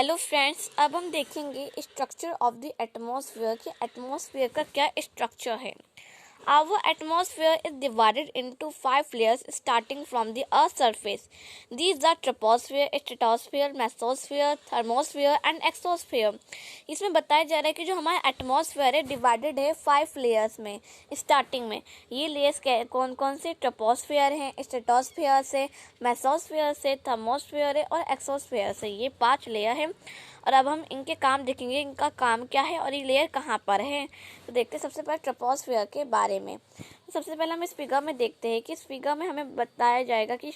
Hello friends, अब हम देखेंगे स्ट्रक्चर ऑफ द एटमॉस्फेयर कि एटमॉस्फेयर का क्या स्ट्रक्चर है। Our atmosphere is divided into 5 layers starting from the Earth's surface. These are troposphere, stratosphere, mesosphere, thermosphere and exosphere. इसमें बताया जा रहा है कि जो हमारा एटमॉस्फेयर है डिवाइडेड है 5 लेयर्स में। स्टार्टिंग में ये लेयर्स कौन कौन से ट्रोपोस्फेयर हैं, स्ट्रेटोस्फेयर से, मेसोस्फेयर से, थर्मोस्फेयर है और एक्सोस्फेयर से। ये 5 लेयर है और अब हम इनके काम देखेंगे, इनका काम क्या है और ये लेयर कहाँ पर है। तो देखते हैं सबसे पहले ट्रोपोस्फेयर के बारे में। सबसे पहले हम इस फिगर में देखते हैं कि इस फिगर में हमें बताया जाएगा कि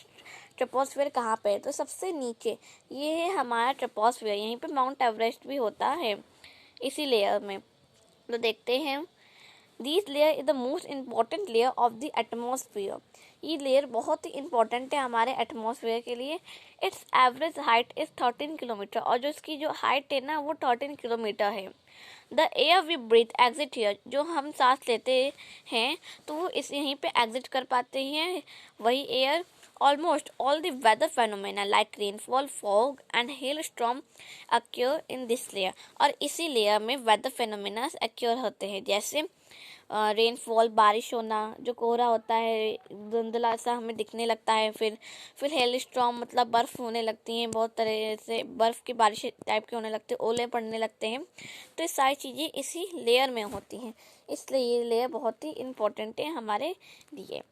ट्रोपोस्फेयर कहाँ पे है। तो सबसे नीचे ये है हमारा ट्रोपोस्फेयर, यहीं पे माउंट एवरेस्ट भी होता है इसी लेयर में। तो देखते हैं this layer is the most important layer of the atmosphere. ये लेयर बहुत ही इंपॉर्टेंट है हमारे एटमॉस्फेयर के लिए। It's average height is 13 kilometre और जो इसकी जो हाइट है ना वो 13 किलोमीटर है। The air we breathe exit here, जो हम सांस लेते हैं तो वो इस यहीं पे एग्जिट कर पाते हैं वही air. Almost all the weather phenomena like rainfall, fog and hailstorm occur in this layer. और इसी लेयर में वेदर फेनोमेना अक्योर होते हैं, जैसे रेनफॉल, बारिश होना, जो कोहरा होता है धुंधला सा हमें दिखने लगता है। फिर हेल स्टॉर्म मतलब बर्फ़ होने लगती हैं, बहुत तरह से बर्फ़ की बारिश टाइप के होने लगते हैं, ओले पड़ने लगते हैं। तो ये सारी चीज़ें इसी लेयर में होती हैं, इसलिए ये लेयर बहुत ही इम्पोर्टेंट है हमारे लिए।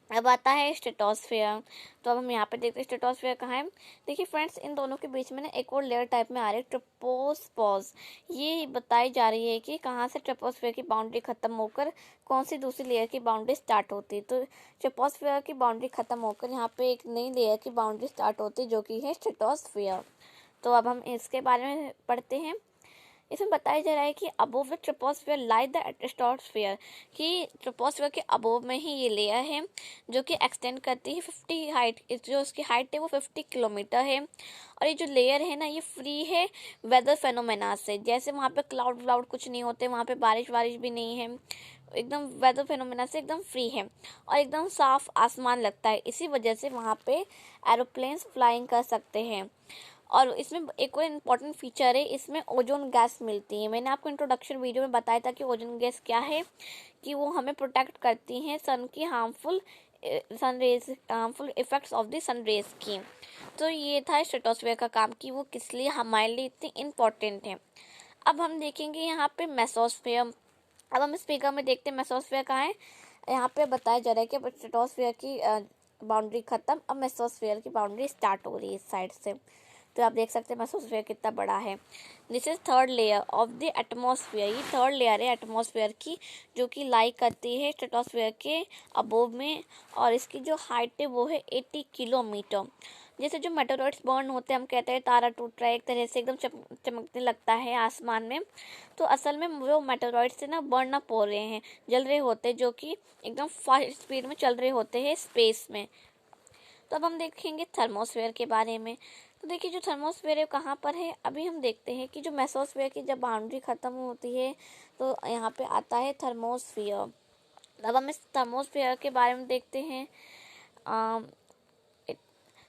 अब आता है स्ट्रेटोस्फेयर। तो अब हम यहाँ पे देखते हैं स्ट्रेटोस्फेयर कहाँ है। देखिए फ्रेंड्स, इन दोनों के बीच में ना एक और लेयर टाइप में आ रही है ट्रोपोस्फोस। ये बताई जा रही है कि कहाँ से ट्रोपोस्फेयर की बाउंड्री खत्म होकर कौन सी दूसरी लेयर की बाउंड्री स्टार्ट होती है। तो ट्रोपोस्फेयर की बाउंड्री खत्म होकर यहाँ पे एक नई लेयर की बाउंड्री स्टार्ट होती है जो कि है स्ट्रेटोस्फेयर। तो अब हम इसके बारे में पढ़ते हैं। इसमें बताया जा रहा है कि above the troposphere lie the stratosphere, कि ट्रोपोस्फेयर के अबोव में ही ये लेयर है जो कि एक्सटेंड करती है 50 हाइट, जो उसकी हाइट है वो 50 किलोमीटर है। और ये जो लेयर है ना ये फ्री है वेदर फेनोमेना से, जैसे वहाँ पे क्लाउड व्लाउड कुछ नहीं होते, वहाँ पे बारिश वारिश भी नहीं है, एकदम वेदर फेनोमेना से एकदम फ्री है और एकदम साफ आसमान लगता है। इसी वजह से वहाँ पे एरोप्लेन्स फ्लाइंग कर सकते हैं। और इसमें एक और इम्पॉर्टेंट फीचर है, इसमें ओजोन गैस मिलती है। मैंने आपको इंट्रोडक्शन वीडियो में बताया था कि ओजोन गैस क्या है, कि वो हमें प्रोटेक्ट करती हैं सन की harmful effects of the sun rays की। तो ये था स्ट्रेटोस्फेयर का काम कि वो किस लिए हमारे लिए इतनी इम्पोर्टेंट है। अब हम देखेंगे यहाँ पे मेसोस्फेयर। अब हम इस फिगर में देखते हैं मेसोस्फेयर कहाँ है। यहाँ पे बताया जा रहा है कि स्ट्रेटोस्फेयर की बाउंड्री खत्म, अब मेसोस्फेयर की बाउंड्री स्टार्ट हो रही है इस साइड से। तो आप देख सकते हैं मेसोस्फेयर कितना बड़ा है। This is third layer of the atmosphere. ये थर्ड लेयर है एटमॉस्फेयर की जो कि लाई करती है स्ट्रेटोस्फेयर के अबोव में, और इसकी जो हाइट है वो है 80 किलोमीटर। जैसे जो मेटेरॉइड्स बर्न होते हैं, हम कहते हैं तारा टूट रहा है, एक तरह से एकदम चमकने लगता है आसमान में। तो असल में वो मेटेरॉइड्स से ना बर्न अप हो रहे हैं, जल रहे होते हैं, जो कि एकदम फास्ट स्पीड में चल रहे होते हैं स्पेस में। तो अब हम देखेंगे थर्मोस्फेयर के बारे में। तो देखिए जो थर्मोस्फेयर है कहाँ पर है, अभी हम देखते हैं कि जो मेसोस्फेयर की जब बाउंड्री ख़त्म होती है तो यहाँ पे आता है थर्मोस्फेयर। अब हम इस थर्मोस्फेयर के बारे में देखते हैं।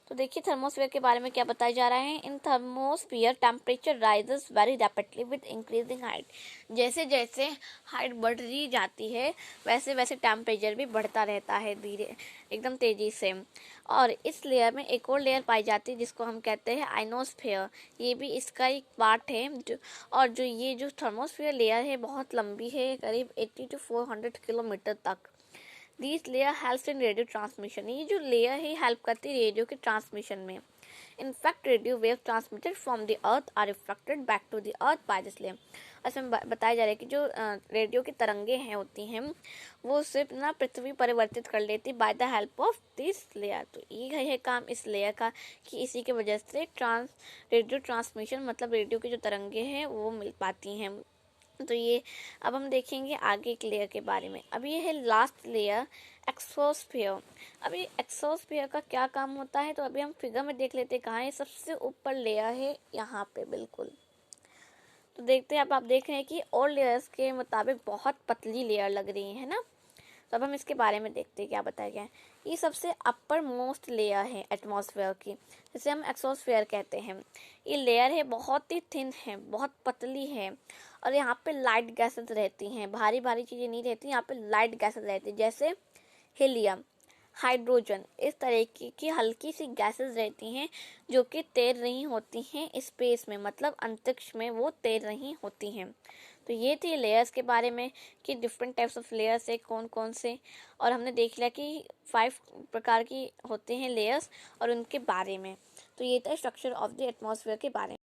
तो देखिए थर्मोस्फेयर के बारे में क्या बताया जा रहा है। In thermosphere temperature rises very rapidly with increasing height. जैसे जैसे हाइट बढ़ रही जाती है वैसे वैसे टेम्परेचर भी बढ़ता रहता है धीरे एकदम तेज़ी से। और इस लेयर में एक और लेयर पाई जाती है जिसको हम कहते हैं आइनोस्फेयर। ये भी इसका एक पार्ट है जो ये जो थर्मोस्फियर लेयर है बहुत लंबी है, करीब 80 to 400 किलोमीटर तक। This layer helps in radio transmission. ये जो लेयर है हेल्प करती है रेडियो के ट्रांसमिशन में। In fact radio wave transmitted from the earth are reflected back to the earth by this layer. इसमें बताया जा रहा है कि जो रेडियो की तरंगे हैं होती हैं वो सिर्फ ना पृथ्वी परिवर्तित कर लेती by the help of this layer. तो ये है काम इस लेयर का कि इसी की वजह से रेडियो ट्रांसमिशन मतलब रेडियो की जो तरंगे हैं वो मिल पाती हैं। तो ये अब हम देखेंगे आगे एक लेयर के बारे में। अब ये है लास्ट लेयर एक्सोस्फेयर। अभी एक्सोस्फेयर का क्या काम होता है तो अभी हम फिगर में देख लेते हैं कहाँ है। सबसे ऊपर लेयर है यहाँ पे बिल्कुल। तो देखते हैं अब आप देख रहे हैं कि और लेयर्स के मुताबिक बहुत पतली लेयर लग रही है ना। तो अब हम इसके बारे में देखते हैं क्या बताया गया है। ये सबसे अपर मोस्ट लेयर है एटमॉस्फेयर की, जिसे हम एक्सोस्फेयर कहते हैं। ये लेयर है बहुत ही थिन है, बहुत पतली है, और यहाँ पे लाइट गैसेस रहती हैं, भारी भारी चीज़ें नहीं रहती, यहाँ पे लाइट गैसेस रहती हैं, जैसे हीलियम, हाइड्रोजन, इस तरह की हल्की सी गैसेस रहती हैं जो कि तैर रही होती हैं स्पेस में, मतलब अंतरिक्ष में वो तैर रही होती हैं। तो ये थी लेयर्स के बारे में कि डिफरेंट टाइप्स ऑफ लेयर्स है कौन कौन से, और हमने देख लिया कि 5 प्रकार की होते हैं लेयर्स और उनके बारे में। तो ये था स्ट्रक्चर ऑफ द एटमॉस्फेयर के बारे में।